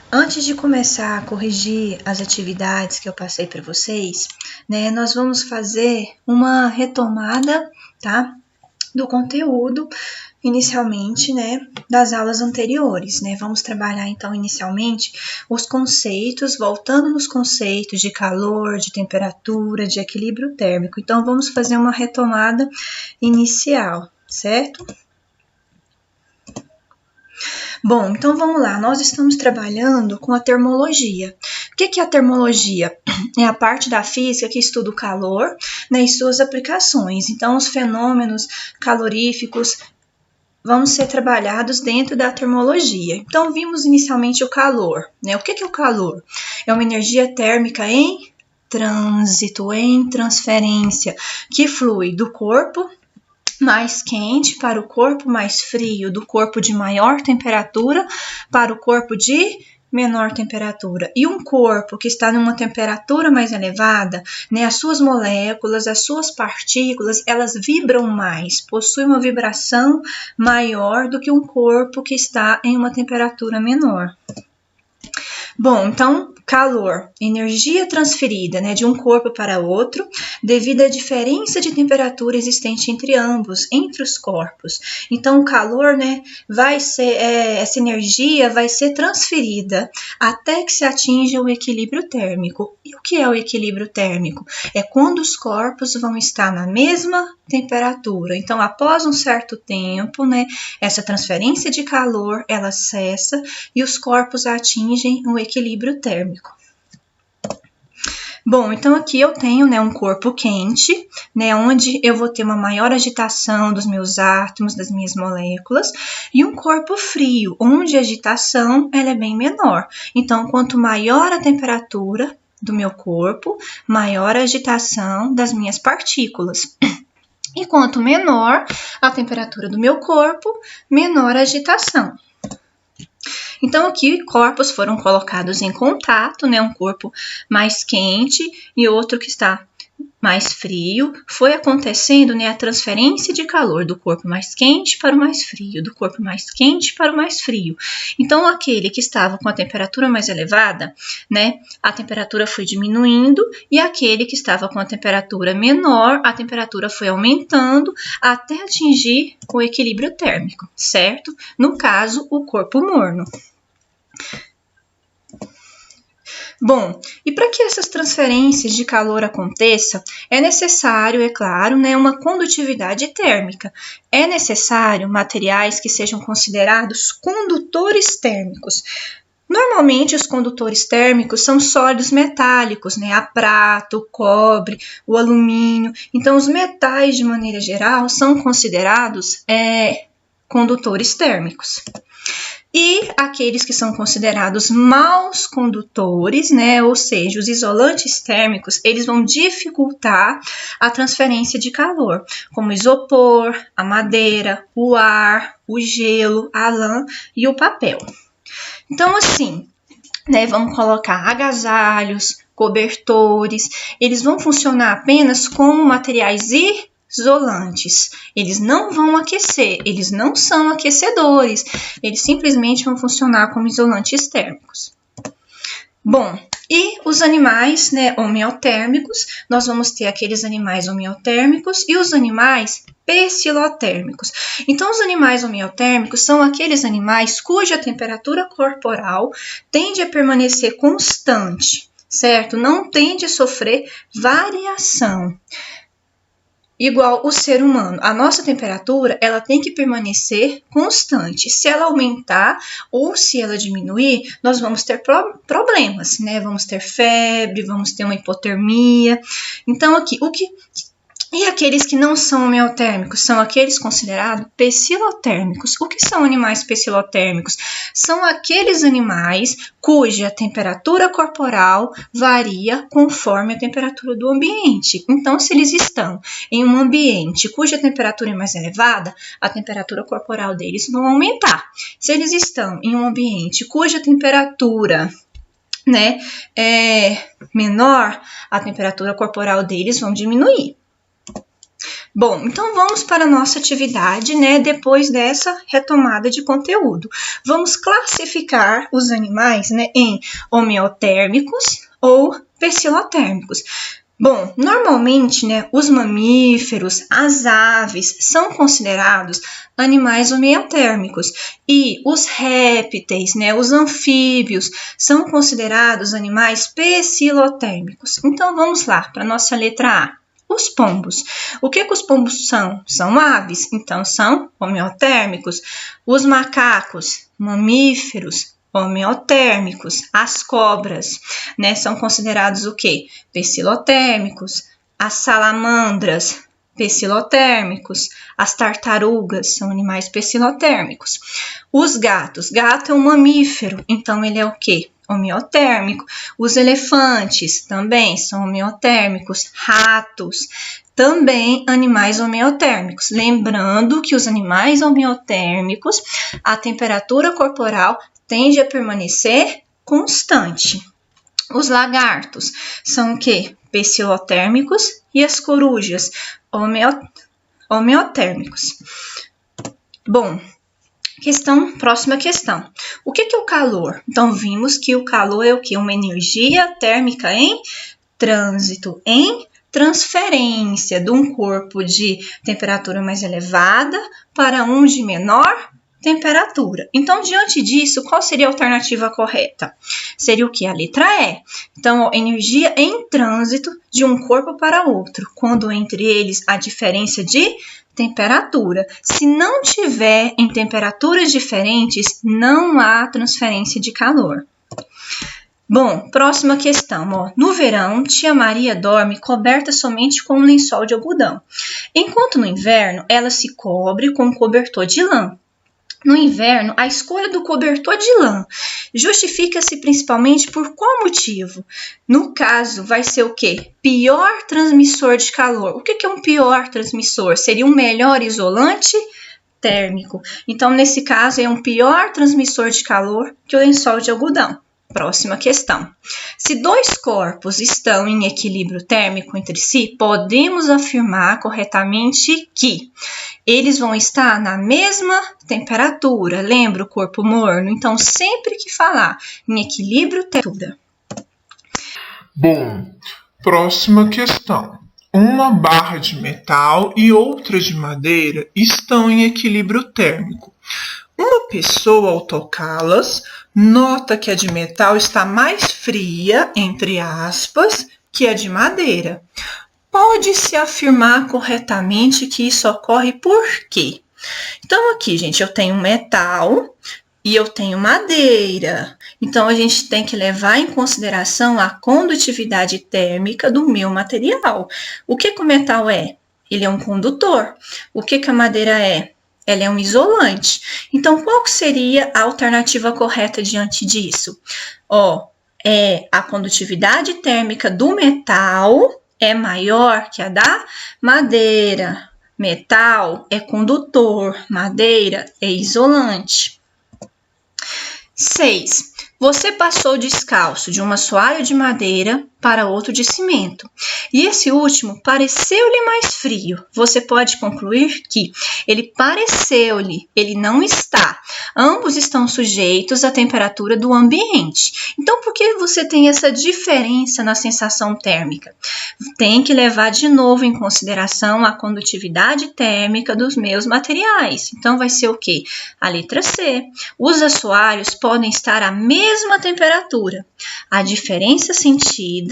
Antes de começar a corrigir as atividades que eu passei para vocês, né, nós vamos fazer uma retomada, tá, do conteúdo, inicialmente, né, das aulas anteriores, né, vamos trabalhar então inicialmente os conceitos, voltando nos conceitos de calor, de temperatura, de equilíbrio térmico. Então, vamos fazer uma retomada inicial, certo? Bom, então vamos lá, nós estamos trabalhando com a termologia. O que é a termologia? É a parte da física que estuda o calor, né, e suas aplicações. Então, os fenômenos caloríficos vão ser trabalhados dentro da termologia. Então, vimos inicialmente o calor, né? O que é o calor? É uma energia térmica em trânsito, em transferência, que flui do corpo mais quente para o corpo mais frio, do corpo de maior temperatura para o corpo de menor temperatura. E um corpo que está numa temperatura mais elevada, né, as suas moléculas, as suas partículas, elas vibram mais, possuem uma vibração maior do que um corpo que está em uma temperatura menor. Bom, então, calor, energia transferida, né, de um corpo para outro, devido à diferença de temperatura existente entre ambos, entre os corpos. Então, o calor, né, vai ser, essa energia vai ser transferida até que se atinja o equilíbrio térmico. E o que é o equilíbrio térmico? É quando os corpos vão estar na mesma temperatura. Então, após um certo tempo, né, essa transferência de calor, ela cessa e os corpos atingem o equilíbrio térmico. Bom, então aqui eu tenho, né, um corpo quente, né, onde eu vou ter uma maior agitação dos meus átomos, das minhas moléculas, e um corpo frio, onde a agitação ela é bem menor. Então, quanto maior a temperatura do meu corpo, maior a agitação das minhas partículas. E quanto menor a temperatura do meu corpo, menor a agitação. Então, aqui, corpos foram colocados em contato, né? Um corpo mais quente e outro que está mais frio. Foi acontecendo, né, a transferência de calor do corpo mais quente para o mais frio, do corpo mais quente para o mais frio. Então, aquele que estava com a temperatura mais elevada, né, a temperatura foi diminuindo, e aquele que estava com a temperatura menor, a temperatura foi aumentando até atingir o equilíbrio térmico, certo? No caso, o corpo morno. Bom, e para que essas transferências de calor aconteçam, é necessário, é claro, né, uma condutividade térmica. É necessário materiais que sejam considerados condutores térmicos. Normalmente, os condutores térmicos são sólidos metálicos, né, a prata, o cobre, o alumínio. Então, os metais, de maneira geral, são considerados condutores térmicos. E aqueles que são considerados maus condutores, né, ou seja, os isolantes térmicos, eles vão dificultar a transferência de calor, como o isopor, a madeira, o ar, o gelo, a lã e o papel. Então, assim, né, vamos colocar agasalhos, cobertores, eles vão funcionar apenas como materiais isolantes. Eles não vão aquecer, eles não são aquecedores, eles simplesmente vão funcionar como isolantes térmicos. Bom, e os animais, né, homeotérmicos, nós vamos ter aqueles animais homeotérmicos e os animais pecilotérmicos. Então, os animais homeotérmicos são aqueles animais cuja temperatura corporal tende a permanecer constante, certo? Não tende a sofrer variação. Igual o ser humano, a nossa temperatura ela tem que permanecer constante. Se ela aumentar ou se ela diminuir, nós vamos ter problemas, né? Vamos ter febre, vamos ter uma hipotermia. Então, aqui, e aqueles que não são homeotérmicos são aqueles considerados pecilotérmicos. O que são animais pecilotérmicos? São aqueles animais cuja temperatura corporal varia conforme a temperatura do ambiente. Então, se eles estão em um ambiente cuja temperatura é mais elevada, a temperatura corporal deles vai aumentar. Se eles estão em um ambiente cuja temperatura, né, é menor, a temperatura corporal deles vai diminuir. Bom, então vamos para a nossa atividade, né? Depois dessa retomada de conteúdo. Vamos classificar os animais, né, em homeotérmicos ou pecilotérmicos. Bom, normalmente, né, os mamíferos, as aves são considerados animais homeotérmicos e os répteis, né, os anfíbios são considerados animais pecilotérmicos. Então vamos lá para a nossa letra A. Os pombos. O que os pombos são? São aves, então são homeotérmicos. Os macacos, mamíferos, homeotérmicos. As cobras, né, são considerados o quê? Pecilotérmicos. As salamandras, pecilotérmicos. As tartarugas são animais pecilotérmicos. Os gatos. Gato é um mamífero, então ele é o quê? Homeotérmico. Os elefantes também são homeotérmicos. Ratos, também animais homeotérmicos. Lembrando que os animais homeotérmicos, a temperatura corporal tende a permanecer constante. Os lagartos são o quê? Pecilotérmicos e as corujas, homeotérmicos. Bom, próxima questão. O que é o calor? Então, vimos que o calor é o quê? Uma energia térmica em trânsito, em transferência de um corpo de temperatura mais elevada para um de menor temperatura. Então, diante disso, qual seria a alternativa correta? Seria o que? A letra E. Então, energia em trânsito de um corpo para outro, quando entre eles há diferença de temperatura. Se não tiver em temperaturas diferentes, não há transferência de calor. Bom, próxima questão. Ó. No verão, tia Maria dorme coberta somente com um lençol de algodão, enquanto no inverno ela se cobre com um cobertor de lã. No inverno, a escolha do cobertor de lã justifica-se principalmente por qual motivo? No caso, vai ser o quê? Pior transmissor de calor. O que é um pior transmissor? Seria um melhor isolante térmico. Então, nesse caso, é um pior transmissor de calor que o lençol de algodão. Próxima questão. Se dois corpos estão em equilíbrio térmico entre si, podemos afirmar corretamente que eles vão estar na mesma temperatura. Lembra o corpo morno? Então, sempre que falar em equilíbrio temperatura. Bom, próxima questão. Uma barra de metal e outra de madeira estão em equilíbrio térmico. Uma pessoa, ao tocá-las, nota que a de metal está mais fria, entre aspas, que a de madeira. Pode-se afirmar corretamente que isso ocorre por quê? Então, aqui, gente, eu tenho metal e eu tenho madeira. Então, a gente tem que levar em consideração a condutividade térmica do meu material. O que o metal é? Ele é um condutor. O que a madeira é? Ela é um isolante. Então, qual seria a alternativa correta diante disso? A condutividade térmica do metal é maior que a da madeira. Metal é condutor, madeira é isolante. 6. Você passou descalço de um assoalho de madeira para outro de cimento, e esse último pareceu-lhe mais frio. Você pode concluir que ele pareceu-lhe, ele não está. Ambos estão sujeitos à temperatura do ambiente. Então, por que você tem essa diferença na sensação térmica? Tem que levar de novo em consideração a condutividade térmica dos meus materiais. Então, vai ser o quê? A letra C. Os assoalhos podem estar à mesma temperatura. A diferença sentida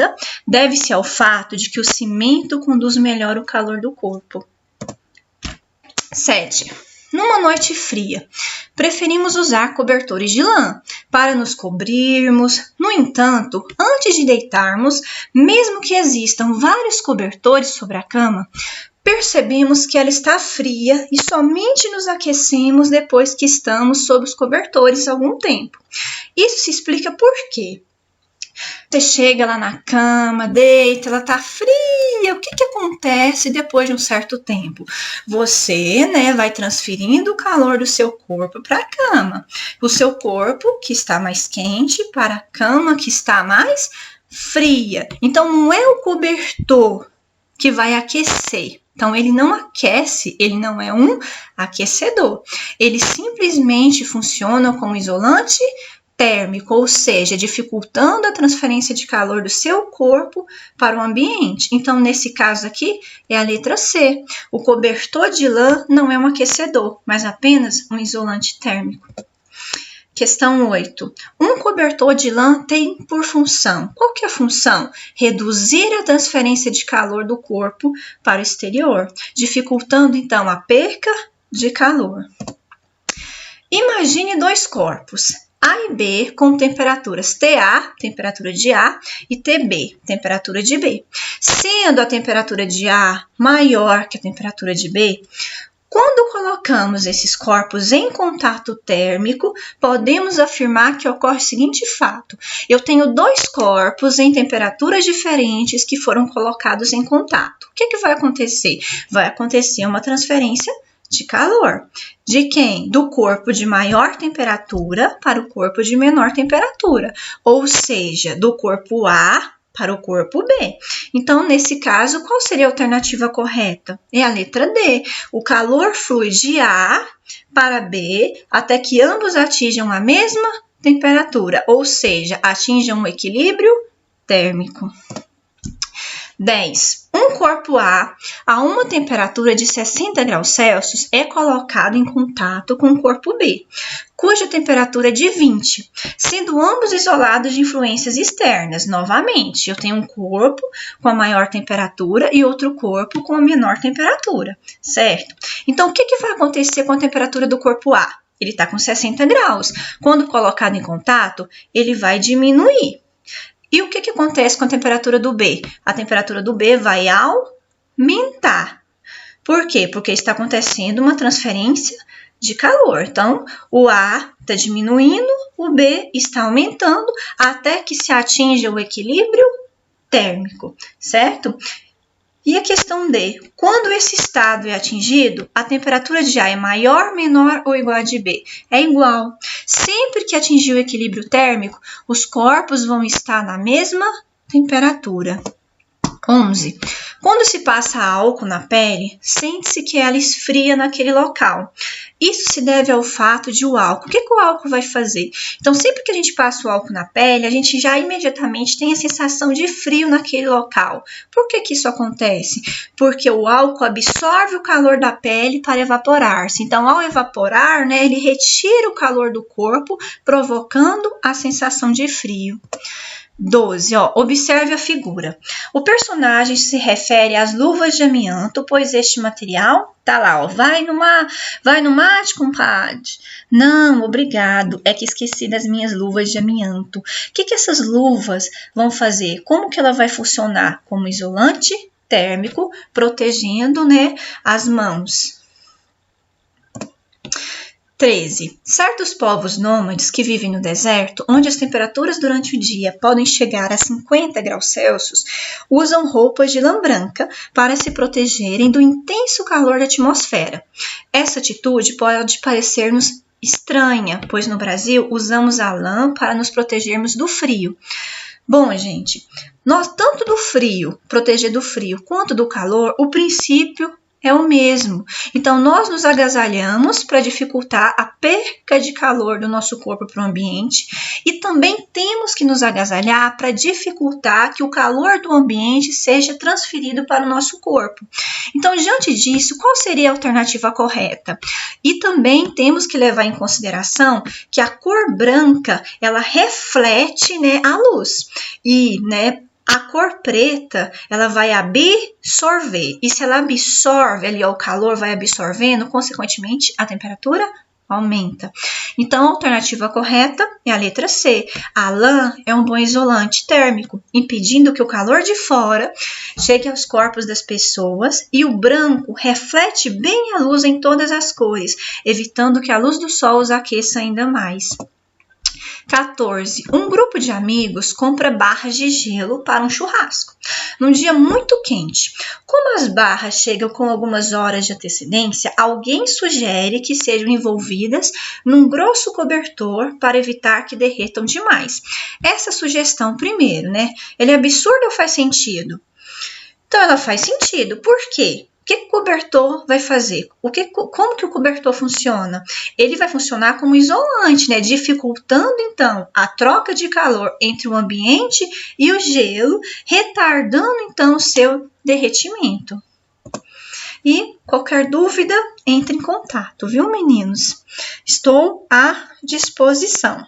deve-se ao fato de que o cimento conduz melhor o calor do corpo. 7. Numa noite fria, preferimos usar cobertores de lã para nos cobrirmos. No entanto, antes de deitarmos, mesmo que existam vários cobertores sobre a cama, percebemos que ela está fria e somente nos aquecemos depois que estamos sob os cobertores algum tempo. Isso se explica por quê? Você chega lá na cama, deita, ela tá fria. O que acontece depois de um certo tempo? Você, vai transferindo o calor do seu corpo para a cama. O seu corpo, que está mais quente, para a cama, que está mais fria. Então, não é o cobertor que vai aquecer. Então, ele não aquece, ele não é um aquecedor. Ele simplesmente funciona como isolante térmico, ou seja, dificultando a transferência de calor do seu corpo para o ambiente. Então, nesse caso aqui, é a letra C. O cobertor de lã não é um aquecedor, mas apenas um isolante térmico. Questão 8. Um cobertor de lã tem por função. Qual que é a função? Reduzir a transferência de calor do corpo para o exterior, dificultando, então, a perca de calor. Imagine dois corpos, A e B, com temperaturas TA, temperatura de A, e TB, temperatura de B. Sendo a temperatura de A maior que a temperatura de B, quando colocamos esses corpos em contato térmico, podemos afirmar que ocorre o seguinte fato. Eu tenho dois corpos em temperaturas diferentes que foram colocados em contato. O que vai acontecer? Vai acontecer uma transferência de calor. De quem? Do corpo de maior temperatura para o corpo de menor temperatura. Ou seja, do corpo A para o corpo B. Então, nesse caso, qual seria a alternativa correta? É a letra D. O calor flui de A para B até que ambos atinjam a mesma temperatura, ou seja, atinjam um equilíbrio térmico. 10. Um corpo A uma temperatura de 60 graus Celsius é colocado em contato com o corpo B, cuja temperatura é de 20, sendo ambos isolados de influências externas. Novamente, eu tenho um corpo com a maior temperatura e outro corpo com a menor temperatura, certo? Então, o que vai acontecer com a temperatura do corpo A? Ele está com 60 graus. Quando colocado em contato, ele vai diminuir. E o que acontece com a temperatura do B? A temperatura do B vai aumentar. Por quê? Porque está acontecendo uma transferência de calor. Então, o A está diminuindo, o B está aumentando, até que se atinja o equilíbrio térmico, certo? E a questão D, quando esse estado é atingido, a temperatura de A é maior, menor ou igual a de B? É igual. Sempre que atingir o equilíbrio térmico, os corpos vão estar na mesma temperatura. 11. Quando se passa álcool na pele, sente-se que ela esfria naquele local. Isso se deve ao fato de o álcool. O que o álcool vai fazer? Então, sempre que a gente passa o álcool na pele, a gente já imediatamente tem a sensação de frio naquele local. Por que isso acontece? Porque o álcool absorve o calor da pele para evaporar-se. Então, ao evaporar, ele retira o calor do corpo, provocando a sensação de frio. 12. Observe a figura. O personagem se refere às luvas de amianto, pois este material tá lá, vai no mate, compadre. Não, obrigado, é que esqueci das minhas luvas de amianto. O que essas luvas vão fazer? Como que ela vai funcionar? Como isolante térmico, protegendo, as mãos. 13. Certos povos nômades que vivem no deserto, onde as temperaturas durante o dia podem chegar a 50 graus Celsius, usam roupas de lã branca para se protegerem do intenso calor da atmosfera. Essa atitude pode parecer-nos estranha, pois no Brasil usamos a lã para nos protegermos do frio. Bom, gente, nós tanto do frio, proteger do frio, quanto do calor, o princípio é o mesmo. Então, nós nos agasalhamos para dificultar a perca de calor do nosso corpo para o ambiente e também temos que nos agasalhar para dificultar que o calor do ambiente seja transferido para o nosso corpo. Então, diante disso, qual seria a alternativa correta? E também temos que levar em consideração que a cor branca, ela reflete, a luz e, a cor preta, ela vai absorver. E se ela absorve, ali o calor vai absorvendo, consequentemente, a temperatura aumenta. Então, a alternativa correta é a letra C. A lã é um bom isolante térmico, impedindo que o calor de fora chegue aos corpos das pessoas. E o branco reflete bem a luz em todas as cores, evitando que a luz do sol os aqueça ainda mais. 14. Um grupo de amigos compra barras de gelo para um churrasco, num dia muito quente. Como as barras chegam com algumas horas de antecedência, alguém sugere que sejam envolvidas num grosso cobertor para evitar que derretam demais. Essa sugestão, primeiro, ela é absurda ou faz sentido? Então, ela faz sentido. Por quê? que o cobertor vai fazer? Como que o cobertor funciona? Ele vai funcionar como isolante, né? Dificultando, então, a troca de calor entre o ambiente e o gelo, retardando, então, o seu derretimento. E qualquer dúvida, entre em contato, viu, meninos? Estou à disposição.